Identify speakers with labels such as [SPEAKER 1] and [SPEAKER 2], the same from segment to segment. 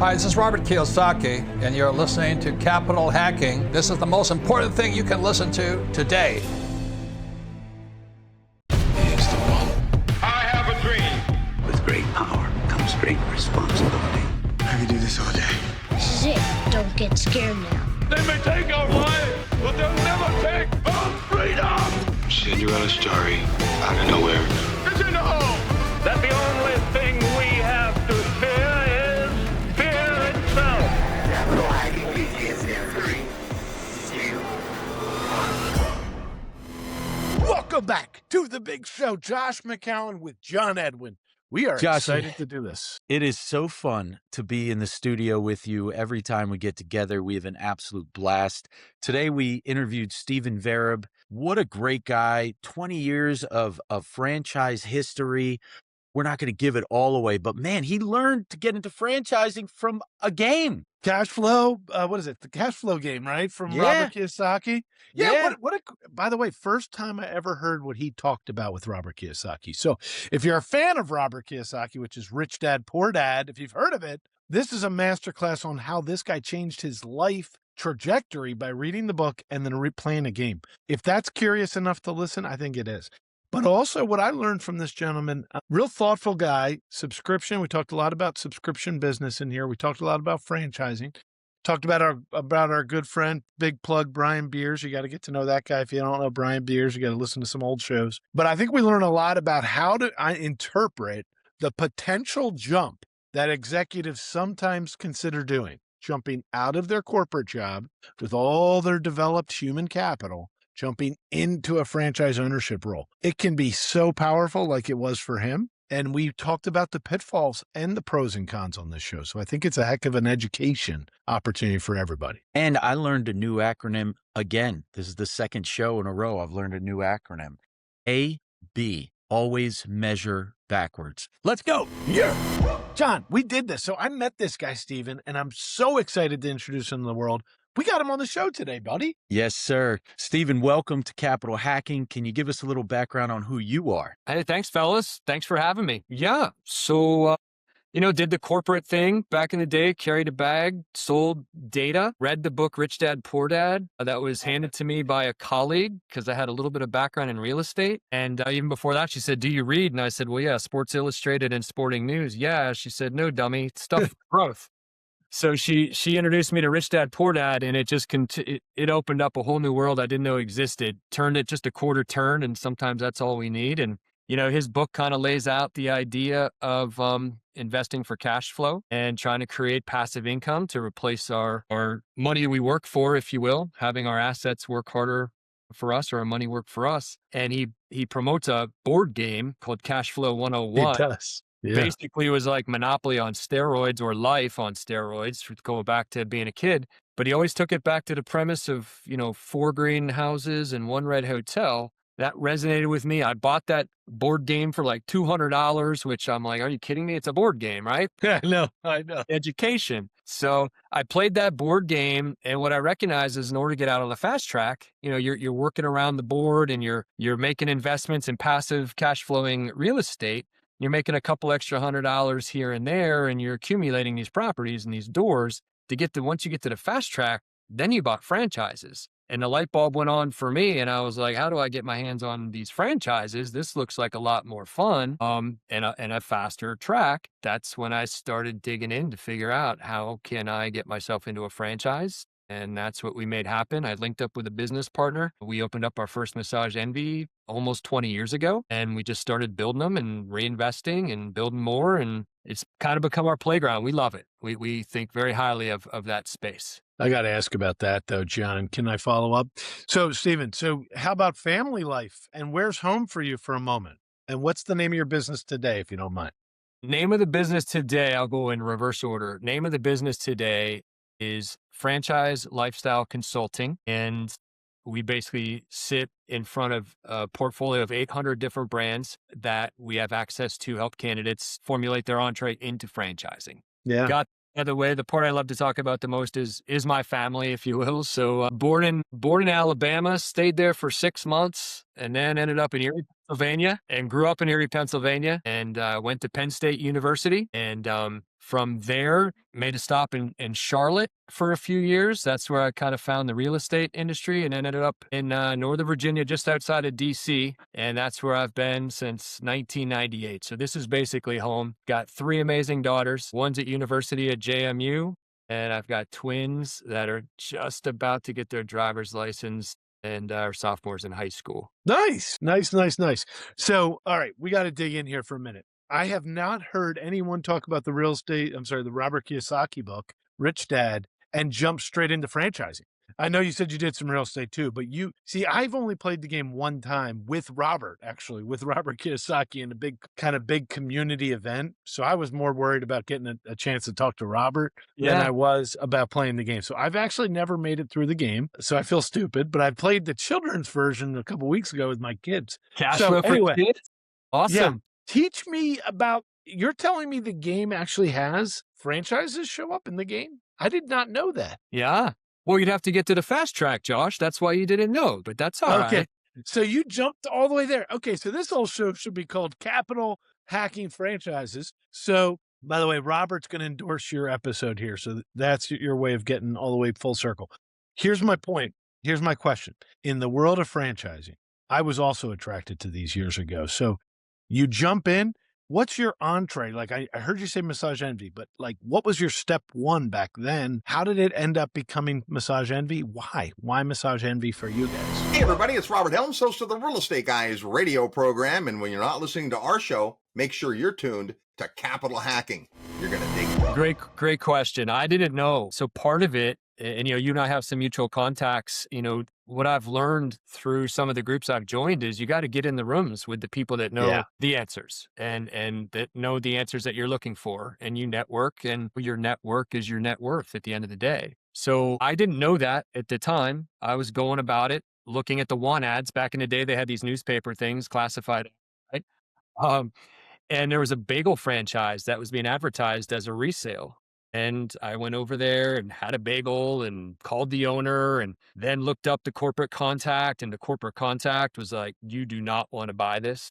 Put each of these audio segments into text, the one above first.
[SPEAKER 1] Hi, this is Robert Kiyosaki, and you're listening to Capital Hacking. This is the most important thing you can listen to today.
[SPEAKER 2] He's the one.
[SPEAKER 3] I have a dream.
[SPEAKER 4] With great power comes great responsibility.
[SPEAKER 2] I could do this all day.
[SPEAKER 5] This is it. Don't get scared now.
[SPEAKER 3] They may take our lives, but they'll never take our freedom.
[SPEAKER 2] Cinderella's story out of nowhere.
[SPEAKER 3] It's in the hole. That the only thing we have to fear is fear itself.
[SPEAKER 6] Capital Hacking begins in 3, 2, 1.
[SPEAKER 7] Welcome back to the big show. Josh McCown with John Edwin. We are excited to do this.
[SPEAKER 8] It is so fun to be in the studio with you. Every time we get together, we have an absolute blast. Today, we interviewed Stephen Vereb. What a great guy. 20 years of franchise history. We're not going to give it all away, but man, he learned to get into franchising from a game.
[SPEAKER 7] Cash flow, what is it? The cash flow game, right? From Robert Kiyosaki.
[SPEAKER 8] Yeah.
[SPEAKER 7] By the way, first time I ever heard what he talked about with Robert Kiyosaki. So if you're a fan of Robert Kiyosaki, which is Rich Dad, Poor Dad, if you've heard of it, this is a masterclass on how this guy changed his life trajectory by reading the book and then replaying a game. If that's curious enough to listen, I think it is. But also what I learned from this gentleman, a real thoughtful guy, subscription. We talked a lot about subscription business in here. We talked a lot about franchising. Talked about our good friend, big plug, Brian Beers. You got to get to know that guy. If you don't know Brian Beers, you got to listen to some old shows. But I think we learned a lot about how to interpret the potential jump that executives sometimes consider doing, jumping out of their corporate job with all their developed human capital, jumping into a franchise ownership role. It can be so powerful like it was for him. And we talked about the pitfalls and the pros and cons on this show. So I think it's a heck of an education opportunity for everybody.
[SPEAKER 8] And I learned a new acronym again. This is the second show in a row I've learned a new acronym. AB, always measure backwards. Let's go.
[SPEAKER 7] Yeah. John, we did this. So I met this guy, Stephen, and I'm so excited to introduce him to the world. We got him on the show today, buddy.
[SPEAKER 8] Yes, sir. Stephen, welcome to Capital Hacking. Can you give us a little background on who you are?
[SPEAKER 9] Hey, thanks, fellas. Thanks for having me. Yeah. So, did the corporate thing back in the day, carried a bag, sold data, read the book Rich Dad, Poor Dad that was handed to me by a colleague because I had a little bit of background in real estate. And even before that, she said, do you read? And I said, well, yeah, Sports Illustrated and Sporting News. Yeah. She said, no, dummy, stuff for growth. So she introduced me to Rich Dad, Poor Dad, and it just it opened up a whole new world I didn't know existed, turned it just a quarter turn, and sometimes that's all we need. And, his book kind of lays out the idea of investing for cash flow and trying to create passive income to replace our money we work for, if you will, having our assets work harder for us or our money work for us. And he promotes a board game called Cash Flow 101.
[SPEAKER 7] He does. Yeah.
[SPEAKER 9] Basically, it was like Monopoly on steroids or life on steroids, going back to being a kid. But he always took it back to the premise of, 4 greenhouses and 1 red hotel. That resonated with me. I bought that board game for like $200, which I'm like, are you kidding me? It's a board game, right?
[SPEAKER 7] Yeah, I know.
[SPEAKER 9] Education. So I played that board game. And what I recognize is in order to get out on the fast track, you're working around the board and you're making investments in passive cash flowing real estate. You're making a couple extra $100 here and there, and you're accumulating these properties and these doors once you get to the fast track, then you bought franchises. And the light bulb went on for me. And I was like, how do I get my hands on these franchises? This looks like a lot more fun, and a faster track. That's when I started digging in to figure out how can I get myself into a franchise. And that's what we made happen. I linked up with a business partner. We opened up our first Massage Envy almost 20 years ago, and we just started building them and reinvesting and building more. And it's kind of become our playground. We love it. We think very highly of that space.
[SPEAKER 7] I got to ask about that though, John. Can I follow up? So Stephen, how about family life and where's home for you for a moment? And what's the name of your business today, if you don't mind?
[SPEAKER 9] Name of the business today, I'll go in reverse order. Name of the business today is Franchise Lifestyle Consulting. And we basically sit in front of a portfolio of 800 different brands that we have access to help candidates formulate their entree into franchising.
[SPEAKER 7] Yeah.
[SPEAKER 9] By the way, the part I love to talk about the most is my family, if you will. So born in Alabama, stayed there for 6 months, and then ended up in Erie, Pennsylvania, and grew up in Erie, Pennsylvania, and went to Penn State University. And from there, made a stop in Charlotte for a few years. That's where I kind of found the real estate industry, and ended up in Northern Virginia, just outside of DC. And that's where I've been since 1998. So this is basically home. Got 3 amazing daughters. One's at university at JMU, and I've got twins that are just about to get their driver's license and are sophomores in high school.
[SPEAKER 7] Nice. So, all right, we got to dig in here for a minute. I have not heard anyone talk about the the Robert Kiyosaki book, Rich Dad, and jump straight into franchising. I know you said you did some real estate too, but I've only played the game one time with Robert Kiyosaki in a big community event. So I was more worried about getting a chance to talk to Robert than I was about playing the game. So I've actually never made it through the game. So I feel stupid, but I played the children's version a couple weeks ago with my kids.
[SPEAKER 9] Cash
[SPEAKER 7] So
[SPEAKER 9] flow for
[SPEAKER 7] anyway,
[SPEAKER 9] kids? Awesome.
[SPEAKER 7] teach me about, you're telling me the game actually has franchises show up in the game? I did not know that.
[SPEAKER 9] Yeah. Well, you'd have to get to the fast track, Josh. That's why you didn't know, but that's all right.
[SPEAKER 7] So you jumped all the way there. Okay, so this whole show should be called Capital Hacking Franchises. So, by the way, Robert's going to endorse your episode here. So that's your way of getting all the way full circle. Here's my point. Here's my question. In the world of franchising, I was also attracted to these years ago. So you jump in. What's your entree? Like I heard you say Massage Envy, but like, what was your step one back then? How did it end up becoming Massage Envy? Why? Why Massage Envy for you guys?
[SPEAKER 10] Hey everybody, it's Robert Helms, host of the Real Estate Guys radio program. And when you're not listening to our show, make sure you're tuned to Capital Hacking. You're going to dig it.
[SPEAKER 9] Great question. I didn't know. So part of it, and you and I have some mutual contacts, what I've learned through some of the groups I've joined is you got to get in the rooms with the people that know the answers and that know the answers that you're looking for, and you network, and your network is your net worth at the end of the day. So I didn't know that at the time. I was going about it, looking at the want ads. Back in the day, they had these newspaper things classified, right? And there was a bagel franchise that was being advertised as a resale. And I went over there and had a bagel and called the owner, and then looked up the corporate contact, and the corporate contact was like, "You do not want to buy this."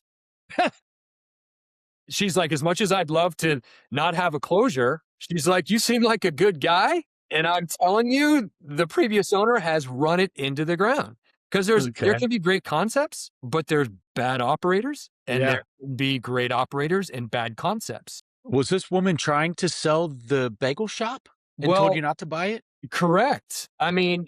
[SPEAKER 9] She's like, "As much as I'd love to not have a closure," she's like, "You seem like a good guy. And I'm telling you, the previous owner has run it into the ground." Because there can be great concepts, but there's bad operators, and there can be great operators and bad concepts.
[SPEAKER 8] Was this woman trying to sell the bagel shop and told you not to buy it?
[SPEAKER 9] Correct. I mean,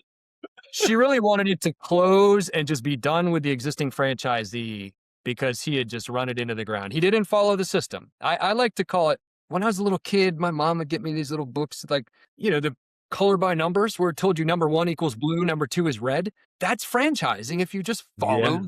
[SPEAKER 9] she really wanted it to close and just be done with the existing franchisee because he had just run it into the ground. He didn't follow the system. I like to call it, when I was a little kid, my mom would get me these little books like, the color by numbers, where it told you number 1 equals blue, number 2 is red. That's franchising if you just follow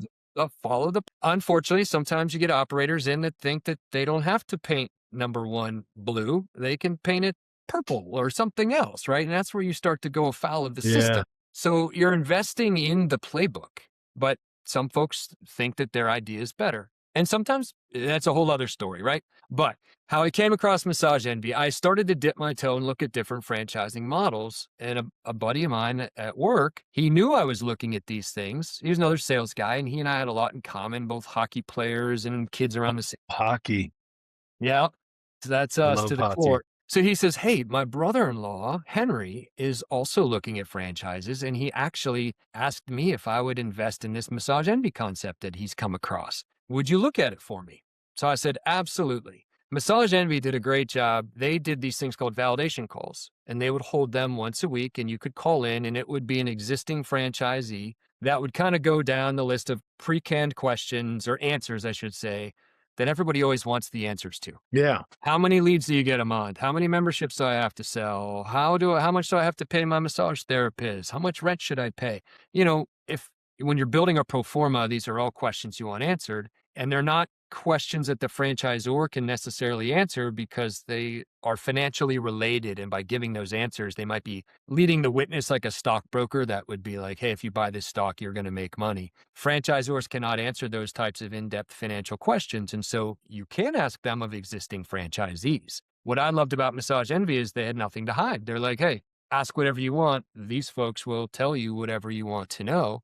[SPEAKER 9] the. Unfortunately, sometimes you get operators in that think that they don't have to paint number 1 blue. They can paint it purple or something else, right? And that's where you start to go afoul of the system. So you're investing in the playbook, but some folks think that their idea is better. And sometimes that's a whole other story, right? But how I came across Massage Envy, I started to dip my toe and look at different franchising models. And a buddy of mine at work, he knew I was looking at these things. He was another sales guy, and he and I had a lot in common, both hockey players and kids around the same.
[SPEAKER 7] Hockey.
[SPEAKER 9] Yeah. So that's us to the core. So he says, "Hey, my brother-in-law, Henry, is also looking at franchises, and he actually asked me if I would invest in this Massage Envy concept that he's come across. Would you look at it for me?" So I said, absolutely. Massage Envy did a great job. They did these things called validation calls, and they would hold them once a week, and you could call in, and it would be an existing franchisee that would kind of go down the list of pre-canned questions, or answers, I should say, that everybody always wants the answers to.
[SPEAKER 7] Yeah.
[SPEAKER 9] How many leads do you get a month? How many memberships do I have to sell? How much do I have to pay my massage therapist? How much rent should I pay? When you're building a pro forma, these are all questions you want answered, and they're not questions that the franchisor can necessarily answer because they are financially related. And by giving those answers, they might be leading the witness like a stockbroker that would be like, "Hey, if you buy this stock, you're going to make money." Franchisors cannot answer those types of in-depth financial questions. And so you can ask them of existing franchisees. What I loved about Massage Envy is they had nothing to hide. They're like, "Hey, ask whatever you want. These folks will tell you whatever you want to know."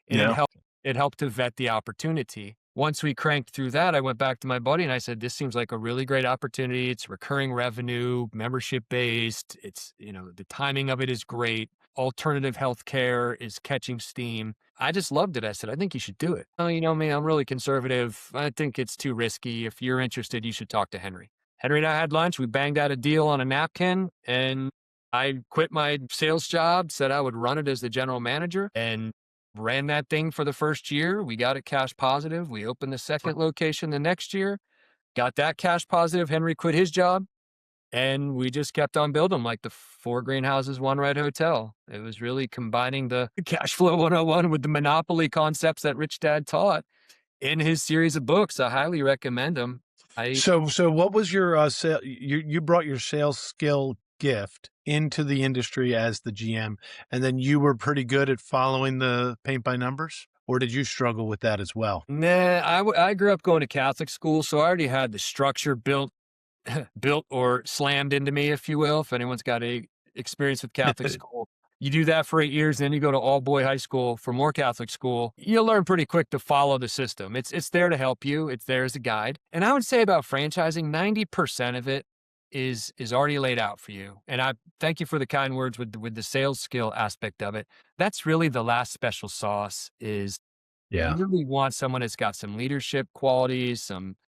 [SPEAKER 9] And it helped to vet the opportunity. once we cranked through that, I went back to my buddy and I said, this seems like a really great opportunity. It's recurring revenue, membership based. It's, the timing of it is great. Alternative healthcare is catching steam. I just loved it. I said, I think you should do it. Oh, you know me, I'm really conservative. I think it's too risky. If you're interested, you should talk to Henry. Henry and I had lunch. We banged out a deal on a napkin, and I quit my sales job, said I would run it as the general manager, and ran that thing for the first year. We got it cash positive. We opened the second location the next year, got that cash positive. Henry quit his job, and we just kept on building like the 4 greenhouses, 1 red hotel. It was really combining the cash flow 101 with the monopoly concepts that Rich Dad taught in his series of books. I highly recommend them.
[SPEAKER 7] So what was your you brought your sales skill gift into the industry as the GM, and then you were pretty good at following the paint by numbers, or did you struggle with that as well?
[SPEAKER 9] Nah, I grew up going to Catholic school, so I already had the structure built or slammed into me, if you will. If anyone's got a experience with Catholic school, you do that for 8 years, then you go to all boy high school for more Catholic school. You'll learn pretty quick to follow the system. It's there to help you. It's there as a guide. And I would say about franchising, 90% of it is already laid out for you. And I thank you for the kind words with the sales skill aspect of it. That's really the last special sauce. Is you really want someone that's got some leadership qualities,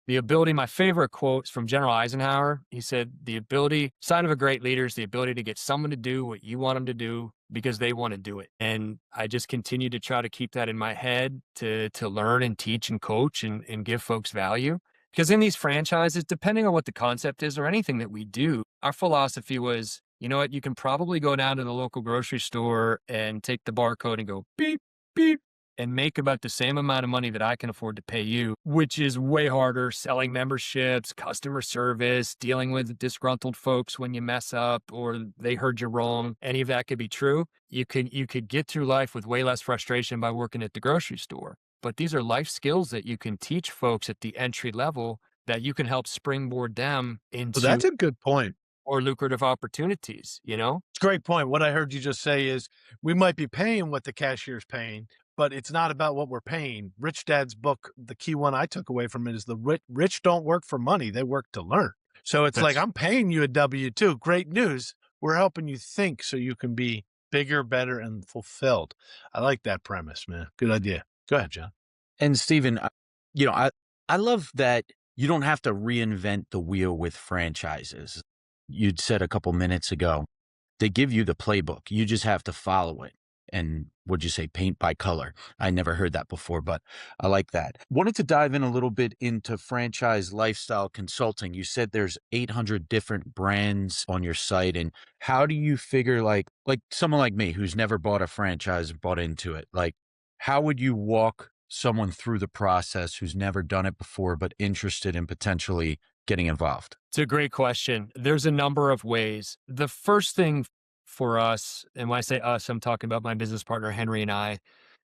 [SPEAKER 9] the ability. My favorite quote is from General Eisenhower. He said, the sign of a great leader is the ability to get someone to do what you want them to do because they want to do it. And I just continue to try to keep that in my head to learn and teach and coach and give folks value. Because in these franchises, depending on what the concept is or anything that we do, our philosophy was, you know what, you can probably go down to the local grocery store and take the barcode and go beep, beep, and make about the same amount of money that I can afford to pay you, which is way harder selling memberships, customer service, dealing with disgruntled folks when you mess up or they heard you wrong. Any of that could be true. You could get through life with way less frustration by working at the grocery store. But these are life skills that you can teach folks at the entry level that you can help springboard them into
[SPEAKER 7] Well, that's a good point.
[SPEAKER 9] Or lucrative opportunities,
[SPEAKER 7] It's a great point. What I heard you just say is we might be paying what the cashier's paying, but it's not about what we're paying. Rich Dad's book, the key one I took away from it is the rich don't work for money. They work to learn. So it's like, I'm paying you a W-2. Great news. We're helping you think so you can be bigger, better, and fulfilled. I like that premise, man. Good idea. Go ahead, John.
[SPEAKER 8] And Stephen, I love that you don't have to reinvent the wheel with franchises. You'd said a couple minutes ago, they give you the playbook. You just have to follow it. And would you say paint by color? I never heard that before, but I like that. Wanted to dive in a little bit into franchise lifestyle consulting. You said there's 800 different brands on your site. And how do you figure like someone like me who's never bought a franchise, bought into it, like how would you walk someone through the process who's never done it before, but interested in potentially getting involved?
[SPEAKER 9] It's a great question. There's a number of ways. The first thing for us, and when I say us, I'm talking about my business partner, Henry, and I,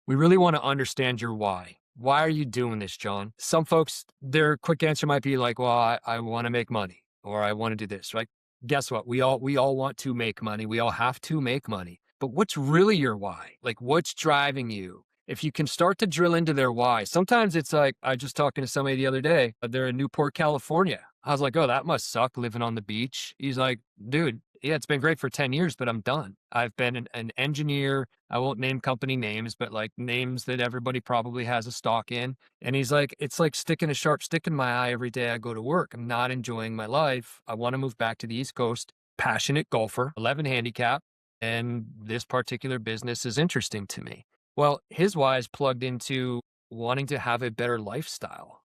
[SPEAKER 9] we really want to understand your why. Why are you doing this, John? Some folks, their quick answer might be like, well, I want to make money, or I want to do this, right? Guess what? We all want to make money. We all have to make money. But what's really your why? Like, what's driving you? If you can start to drill into their why, sometimes it's like, I was just talking to somebody the other day, they're in Newport, California. I was like, oh, that must suck living on the beach. He's like, dude, yeah, it's been great for 10 years, but I'm done. I've been an engineer. I won't name company names, but like names that everybody probably has a stock in. And he's like, it's like sticking a sharp stick in my eye every day I go to work. I'm not enjoying my life. I want to move back to the East Coast. Passionate golfer, 11 handicap. And this particular business is interesting to me. Well, his why is plugged into wanting to have a better lifestyle.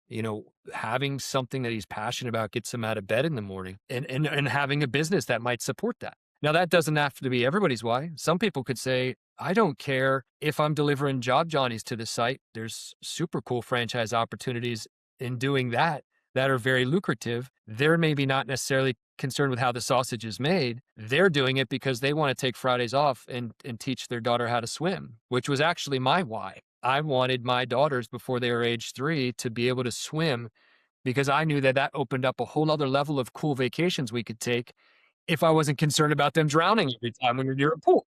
[SPEAKER 9] Having something that he's passionate about gets him out of bed in the morning and having a business that might support that. Now, that doesn't have to be everybody's why. Some people could say, I don't care if I'm delivering Job Johnnies to the site. There's super cool franchise opportunities in doing that are very lucrative. They're maybe not necessarily concerned with how the sausage is made. They're doing it because they want to take Fridays off and teach their daughter how to swim, which was actually my why. I wanted my daughters before they were age 3 to be able to swim because I knew that opened up a whole other level of cool vacations we could take if I wasn't concerned about them drowning every time when you're near a pool.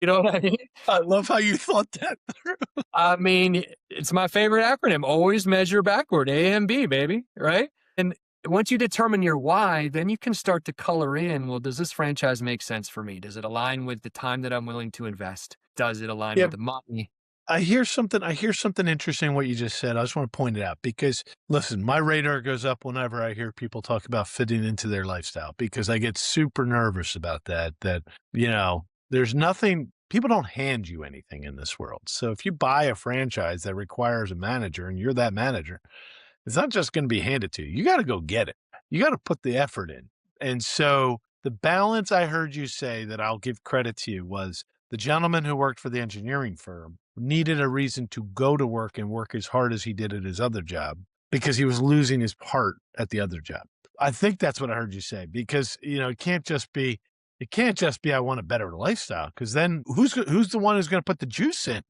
[SPEAKER 9] You know what I mean?
[SPEAKER 7] I love how you thought that through.
[SPEAKER 9] I mean, it's my favorite acronym. Always measure backward. AMB, baby. Right. And once you determine your why, then you can start to color in, well, does this franchise make sense for me? Does it align with the time that I'm willing to invest? Does it align
[SPEAKER 7] Yeah.
[SPEAKER 9] with the money?
[SPEAKER 7] I hear something interesting in what you just said. I just want to point it out because listen, my radar goes up whenever I hear people talk about fitting into their lifestyle because I get super nervous about that, there's nothing, people don't hand you anything in this world. So if you buy a franchise that requires a manager and you're that manager, it's not just going to be handed to you. You got to go get it. You got to put the effort in. And so the balance I heard you say that I'll give credit to you was the gentleman who worked for the engineering firm needed a reason to go to work and work as hard as he did at his other job because he was losing his heart at the other job. I think that's what I heard you say because, it can't just be I want a better lifestyle because then who's the one who's going to put the juice in?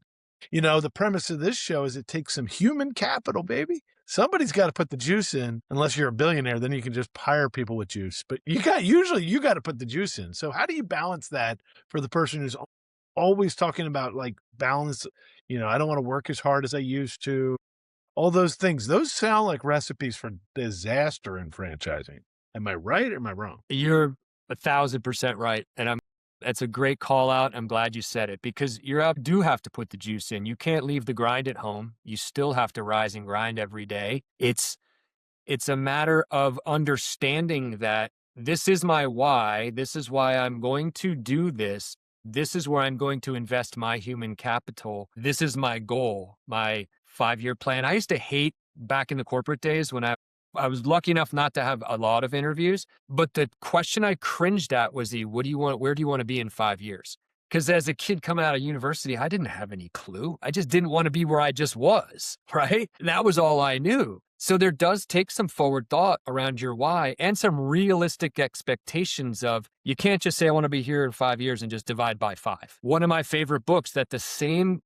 [SPEAKER 7] The premise of this show is it takes some human capital, baby. Somebody's got to put the juice in. Unless you're a billionaire, then you can just hire people with juice. But usually you got to put the juice in. So how do you balance that for the person who's always talking about like balance? I don't want to work as hard as I used to. All those things. Those sound like recipes for disaster in franchising. Am I right or am I wrong?
[SPEAKER 9] You're 1,000% right. And that's a great call out. I'm glad you said it because you do have to put the juice in. You can't leave the grind at home. You still have to rise and grind every day. It's a matter of understanding that this is my why. This is why I'm going to do this. This is where I'm going to invest my human capital. This is my goal, my 5-year plan. I used to hate back in the corporate days when I was lucky enough not to have a lot of interviews, but the question I cringed at was where do you want to be in 5 years? Because as a kid coming out of university, I didn't have any clue. I just didn't want to be where I just was, right? And that was all I knew. So there does take some forward thought around your why and some realistic expectations of you can't just say, I want to be here in 5 years and just divide by 5. One of my favorite books that the same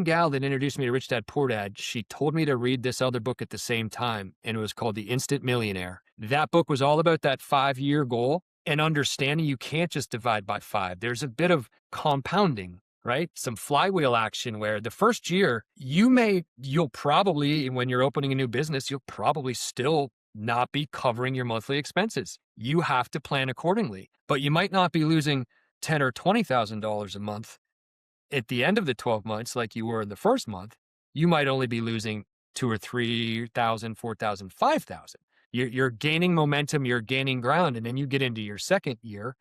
[SPEAKER 9] gal that introduced me to Rich Dad Poor Dad, she told me to read this other book at the same time. And it was called The Instant Millionaire. That book was all about that 5-year goal and understanding you can't just divide by 5. There's a bit of compounding, right? Some flywheel action where the first year you'll probably, when you're opening a new business, you'll probably still not be covering your monthly expenses. You have to plan accordingly, but you might not be losing $10,000 or $20,000 a month at the end of the 12 months like you were in the first month. You might only be losing $2,000 or $3,000, $4,000, $5,000. You're gaining momentum, you're gaining ground, and then you get into your second year,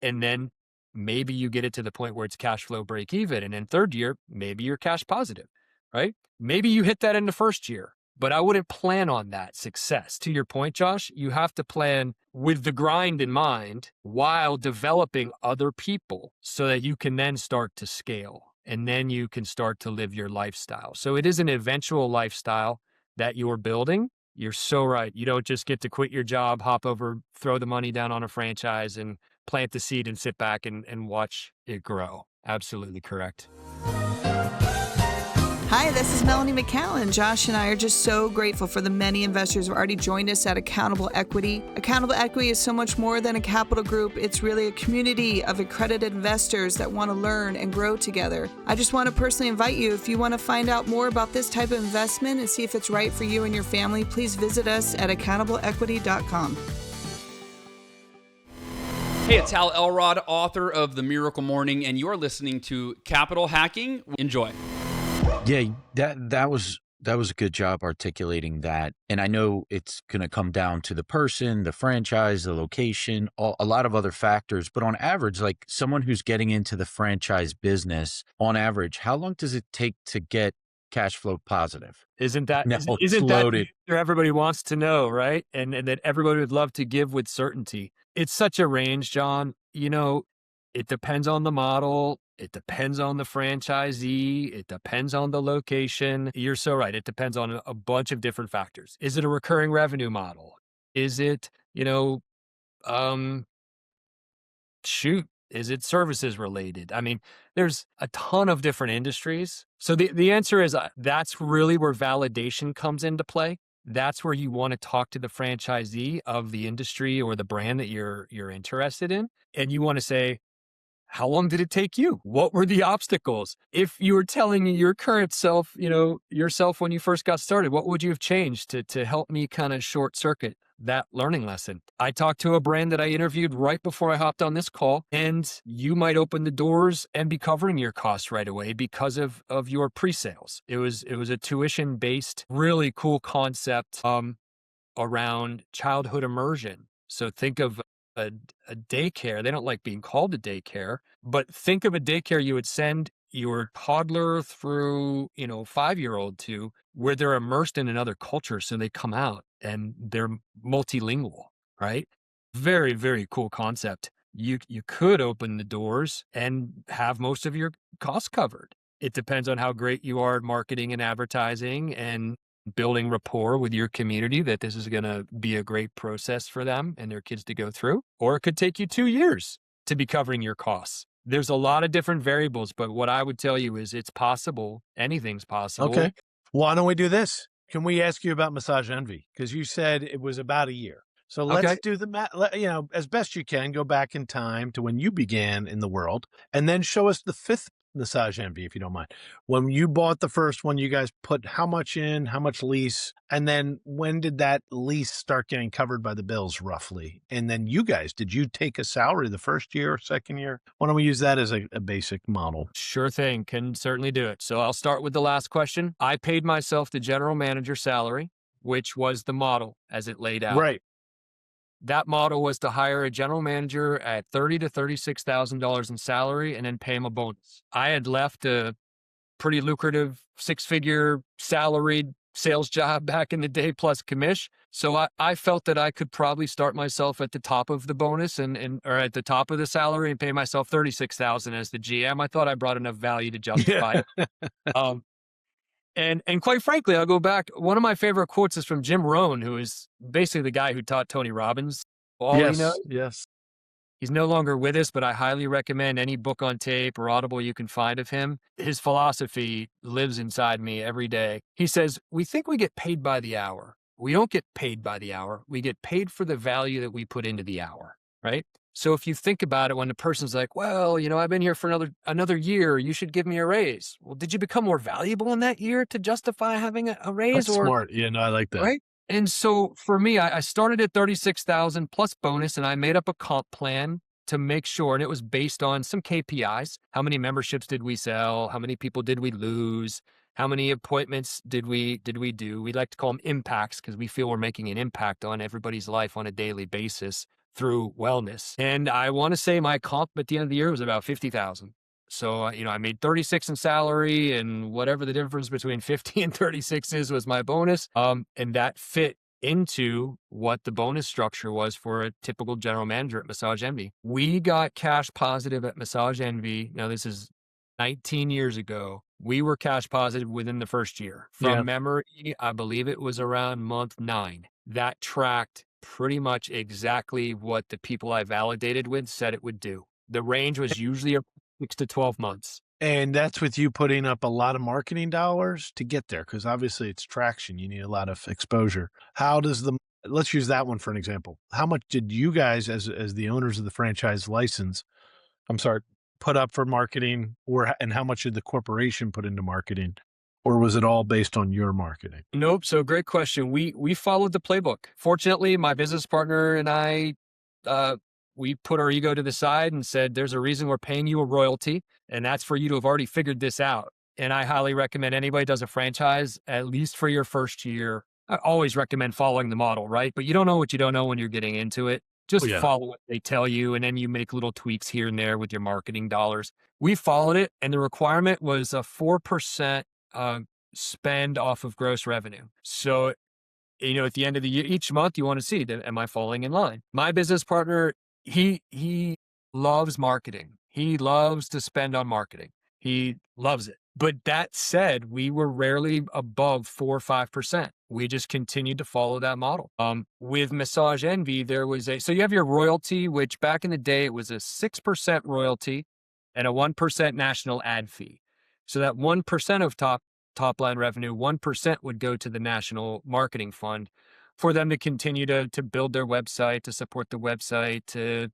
[SPEAKER 9] and then maybe you get it to the point where it's cash flow break even. And then third year, maybe you're cash positive, right? Maybe you hit that in the first year, but I wouldn't plan on that success. To your point, Josh, you have to plan with the grind in mind while developing other people so that you can then start to scale and then you can start to live your lifestyle. So it is an eventual lifestyle that you're building. You're so right. You don't just get to quit your job, hop over, throw the money down on a franchise and plant the seed and sit back and watch it grow. Absolutely correct.
[SPEAKER 11] Hi, this is Melanie McCallan. Josh and I are just so grateful for the many investors who have already joined us at Accountable Equity. Accountable Equity is so much more than a capital group. It's really a community of accredited investors that want to learn and grow together. I just want to personally invite you, if you want to find out more about this type of investment and see if it's right for you and your family, please visit us at accountableequity.com.
[SPEAKER 12] Hey, it's Hal Elrod, author of The Miracle Morning, and you're listening to Capital Hacking. Enjoy.
[SPEAKER 8] Yeah, that was a good job articulating that. And I know it's going to come down to the person, the franchise, the location, a lot of other factors. But on average, like someone who's getting into the franchise business, on average, how long does it take to get cash flow positive?
[SPEAKER 9] Isn't that
[SPEAKER 8] loaded.
[SPEAKER 9] Everybody wants to know, right? And that everybody would love to give with certainty. It's such a range, John. It depends on the model. It depends on the franchisee. It depends on the location. You're so right. It depends on a bunch of different factors. Is it a recurring revenue model? Is it, is it services related? I mean, there's a ton of different industries. So the answer is that's really where validation comes into play. That's where you want to talk to the franchisee of the industry or the brand that you're interested in. And you want to say, How long did it take you? What were the obstacles? If you were telling your current self, yourself when you first got started, what would you have changed to help me kind of short circuit that learning lesson? I talked to a brand that I interviewed right before I hopped on this call, and you might open the doors and be covering your costs right away because of your pre-sales. It was a tuition-based, really cool concept around childhood immersion. So think of a daycare. They don't like being called a daycare, but think of a daycare you would send your toddler through, 5-year-old to, where they're immersed in another culture. So they come out and they're multilingual, right? Very, very cool concept. You could open the doors and have most of your costs covered. It depends on how great you are at marketing and advertising and building rapport with your community, that this is going to be a great process for them and their kids to go through. Or it could take you 2 years to be covering your costs. There's a lot of different variables, but what I would tell you is it's possible. Anything's possible.
[SPEAKER 7] Okay. Why don't we do this? Can we ask you about Massage Envy? Because you said it was about a year. So let's do the math, as best you can, go back in time to when you began in the world, and then show us the fifth Massage Envy, if you don't mind. When you bought the first one, you guys put how much in, how much lease, and then when did that lease start getting covered by the bills roughly? And then did you take a salary the first year or second year? Why don't we use that as a basic model?
[SPEAKER 9] Sure thing. Can certainly do it. So I'll start with the last question. I paid myself the general manager salary, which was the model as it laid out.
[SPEAKER 7] Right.
[SPEAKER 9] That model was to hire a general manager at $30,000 to $36,000 in salary and then pay him a bonus. I had left a pretty lucrative 6-figure salaried sales job back in the day plus commish. So I felt that I could probably start myself at the top of the bonus or at the top of the salary and pay myself $36,000 as the GM. I thought I brought enough value to justify it. And quite frankly, I'll go back. One of my favorite quotes is from Jim Rohn, who is basically the guy who taught Tony Robbins all he knows.
[SPEAKER 7] Yes.
[SPEAKER 9] He's no longer with us, but I highly recommend any book on tape or Audible you can find of him. His philosophy lives inside me every day. He says, we think we get paid by the hour. We don't get paid by the hour. We get paid for the value that we put into the hour, right? So if you think about it, when the person's like, well, I've been here for another year, you should give me a raise. Well, did you become more valuable in that year to justify having a raise?
[SPEAKER 7] That's smart. Yeah, no, I like that.
[SPEAKER 9] Right. And so for me, I started at 36,000 plus bonus, and I made up a comp plan to make sure, and it was based on some KPIs. How many memberships did we sell? How many people did we lose? How many appointments did we do? We like to call them impacts because we feel we're making an impact on everybody's life on a daily basis through wellness. And I want to say my comp at the end of the year was about 50,000. So, I made 36 in salary, and whatever the difference between 50 and 36 was my bonus. And that fit into what the bonus structure was for a typical general manager at Massage Envy. We got cash positive at Massage Envy. Now, this is 19 years ago. We were cash positive within the first year. From memory, I believe it was around month 9. That tracked pretty much exactly what the people I validated with said it would do. The range was usually 6 to 12 months.
[SPEAKER 7] And that's with you putting up a lot of marketing dollars to get there, because obviously it's traction. You need a lot of exposure. Let's use that one for an example. How much did you guys, as the owners of the franchise license, put up for marketing, and how much did the corporation put into marketing? Or was it all based on your marketing?
[SPEAKER 9] Nope. So great question. We followed the playbook. Fortunately, my business partner and I, we put our ego to the side and said, there's a reason we're paying you a royalty, and that's for you to have already figured this out. And I highly recommend anybody does a franchise, at least for your first year. I always recommend following the model, right? But you don't know what you don't know when you're getting into it. Just follow what they tell you, and then you make little tweaks here and there with your marketing dollars. We followed it, and the requirement was a 4% spend off of gross revenue. So, at the end of the year, each month you want to see, am I falling in line? My business partner, he loves marketing. He loves to spend on marketing. He loves it. But that said, we were rarely above 4 or 5%. We just continued to follow that model. With Massage Envy, there was so you have your royalty, which back in the day, it was a 6% royalty and a 1% national ad fee. So that 1% of top line revenue, 1% would go to the National Marketing Fund for them to continue to build their website, to support the website, to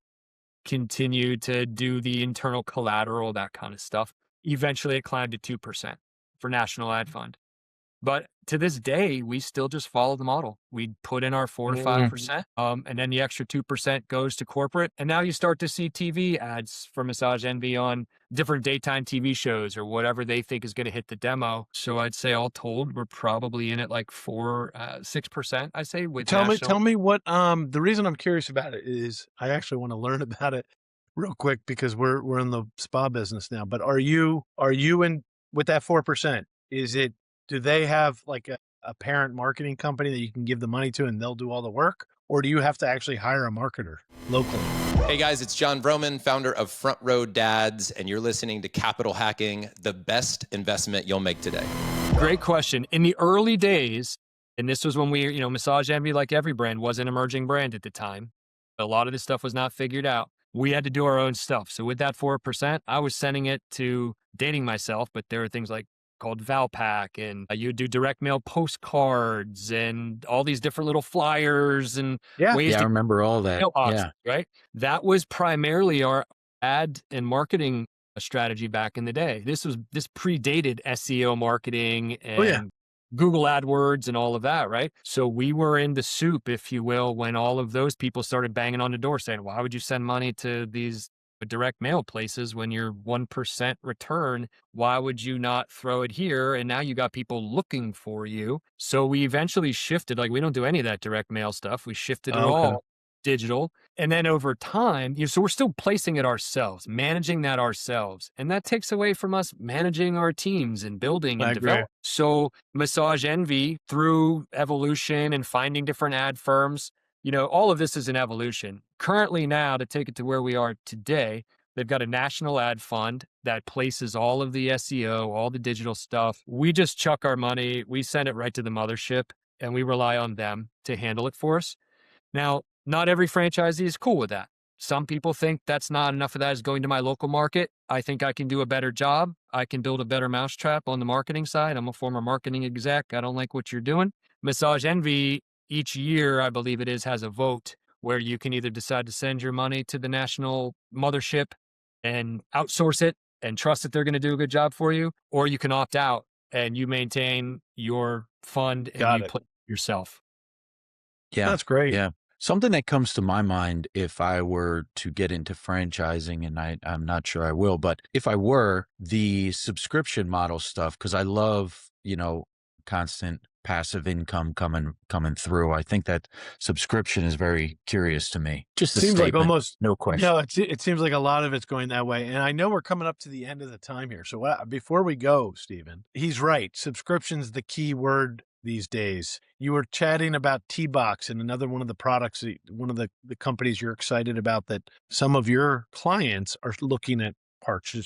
[SPEAKER 9] continued to do the internal collateral, that kind of stuff. Eventually, it climbed to 2% for National Ad Fund. But to this day, we still just follow the model. We put in our 4 to 5%, and then the extra 2% goes to corporate. And now you start to see TV ads for Massage Envy on different daytime TV shows or whatever they think is going to hit the demo. So I'd say all told, we're probably in at like 6%, I say. With
[SPEAKER 7] tell me what, the reason I'm curious about it is I actually want to learn about it real quick because we're in the spa business now, but are you in with that 4%? Do they have like a parent marketing company that you can give the money to and they'll do all the work? Or do you have to actually hire a marketer locally?
[SPEAKER 13] Hey guys, it's John Vroman, founder of Front Row Dads, and you're listening to Capital Hacking, the best investment you'll make today.
[SPEAKER 9] Great question. In the early days, and this was when Massage Envy, like every brand, was an emerging brand at the time. A lot of this stuff was not figured out. We had to do our own stuff. So with that 4%, I was sending it to, dating myself, but there are things like called Valpak, and you do direct mail postcards and all these different little flyers and ways
[SPEAKER 8] I remember all that.
[SPEAKER 9] Right. That was primarily our ad and marketing strategy back in the day. This predated SEO marketing and Google AdWords and all of that, right? So we were in the soup, if you will, when all of those people started banging on the door saying, why would you send money to these direct mail places when you're 1% return? Why would you not throw it here? And now you got people looking for you. So we eventually shifted, like we don't do any of that direct mail stuff. We shifted it all digital. And then over time, so we're still placing it ourselves, managing that ourselves. And that takes away from us managing our teams and building and developing. So Massage Envy, through evolution and finding different ad firms, all of this is an evolution. Currently now, to take it to where we are today, they've got a national ad fund that places all of the SEO, all the digital stuff. We just chuck our money, we send it right to the mothership, and we rely on them to handle it for us. Now, not every franchisee is cool with that. Some people think that's not enough of that is going to my local market. I think I can do a better job. I can build a better mousetrap on the marketing side. I'm a former marketing exec. I don't like what you're doing. Massage Envy, each year, I believe it is, has a vote where you can either decide to send your money to the national mothership and outsource it and trust that they're going to do a good job for you, or you can opt out and you maintain your fund and you play yourself.
[SPEAKER 8] Yeah.
[SPEAKER 7] That's great.
[SPEAKER 8] Yeah. Something that comes to my mind if I were to get into franchising, and I'm not sure I will, but if I were, the subscription model stuff, because I love, constant passive income coming through. I think that subscription is very curious to me. Just
[SPEAKER 7] seems like almost
[SPEAKER 8] no question.
[SPEAKER 7] No, it seems like a lot of it's going that way. And I know we're coming up to the end of the time here. So before we go, Stephen, he's right. Subscription's the key word these days. You were chatting about T-Box and another one of the products, one of the companies you're excited about that some of your clients are looking at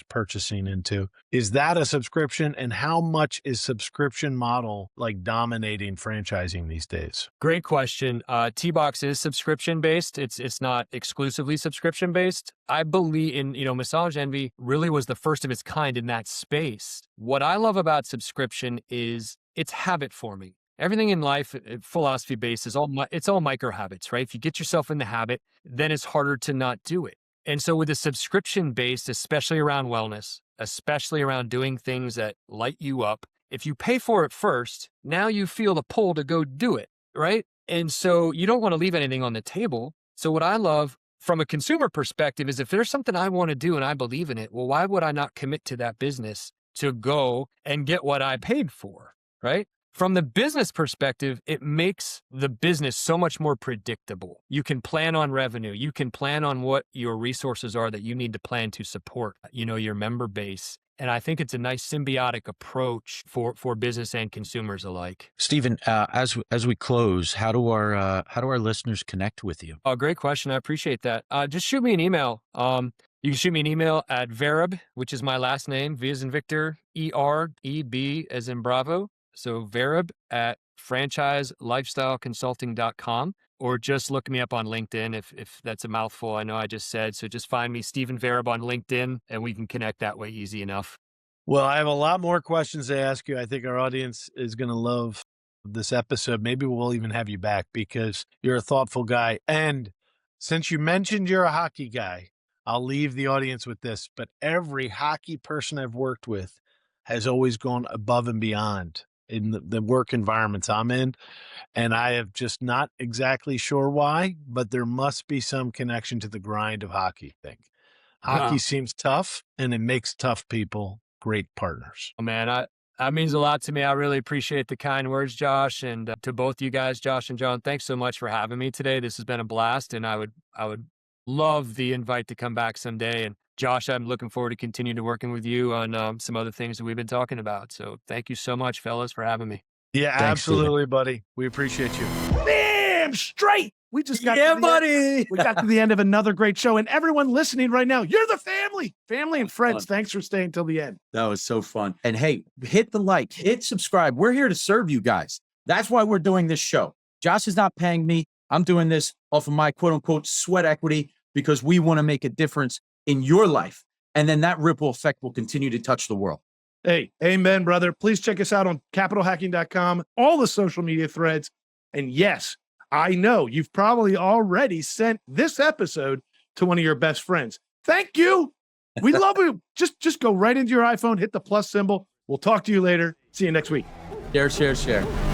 [SPEAKER 7] purchasing into. Is that a subscription? And how much is subscription model like dominating franchising these days?
[SPEAKER 9] Great question. T-Box is subscription based. It's not exclusively subscription based. I believe in, Massage Envy really was the first of its kind in that space. What I love about subscription is it's habit forming. Everything in life, philosophy based, it's all micro habits, right? If you get yourself in the habit, then it's harder to not do it. And so with a subscription based, especially around wellness, especially around doing things that light you up, if you pay for it first, now you feel the pull to go do it, right? And so you don't want to leave anything on the table. So what I love from a consumer perspective is if there's something I want to do and I believe in it, well, why would I not commit to that business to go and get what I paid for, right? From the business perspective, it makes the business so much more predictable. You can plan on revenue. You can plan on what your resources are that you need to plan to support, your member base. And I think it's a nice symbiotic approach for business and consumers alike.
[SPEAKER 8] Stephen, as we close, how do our listeners connect with you?
[SPEAKER 9] Oh, great question. I appreciate that. Just shoot me an email. You can shoot me an email at Vereb, which is my last name, V as in Victor, EREB as in Bravo. So Vereb at franchiselifestyleconsulting.com, or just look me up on LinkedIn if that's a mouthful. I know I just said, so just find me Stephen Vereb on LinkedIn and we can connect that way easy enough.
[SPEAKER 7] Well, I have a lot more questions to ask you. I think our audience is going to love this episode. Maybe we'll even have you back because you're a thoughtful guy. And since you mentioned you're a hockey guy, I'll leave the audience with this, but every hockey person I've worked with has always gone above and beyond in the work environments I'm in. And I have just not exactly sure why, but there must be some connection to the grind of hockey, I think. Hockey seems tough, and it makes tough people great partners.
[SPEAKER 9] Oh, man, that means a lot to me. I really appreciate the kind words, Josh, and to both you guys, Josh and John, thanks so much for having me today. This has been a blast, and I would love the invite to come back someday. And Josh, I'm looking forward to continuing to working with you on some other things that we've been talking about. So thank you so much, fellas, for having me.
[SPEAKER 7] Yeah,
[SPEAKER 8] Thanks,
[SPEAKER 7] absolutely, buddy. We appreciate you.
[SPEAKER 14] Damn straight. We just got we got to the end of another great show. And everyone listening right now, you're the family and friends. Thanks for staying till the end.
[SPEAKER 8] That was so fun. And hey, hit the like, hit subscribe. We're here to serve you guys. That's why we're doing this show. Josh is not paying me. I'm doing this off of my quote unquote sweat equity because we want to make a difference in your life. And then that ripple effect will continue to touch the world.
[SPEAKER 14] Hey, amen, brother. Please check us out on capitalhacking.com, all the social media threads. And yes, I know you've probably already sent this episode to one of your best friends. Thank you. We love you. Just go right into your iPhone, hit the plus symbol. We'll talk to you later. See you next week.
[SPEAKER 8] Share.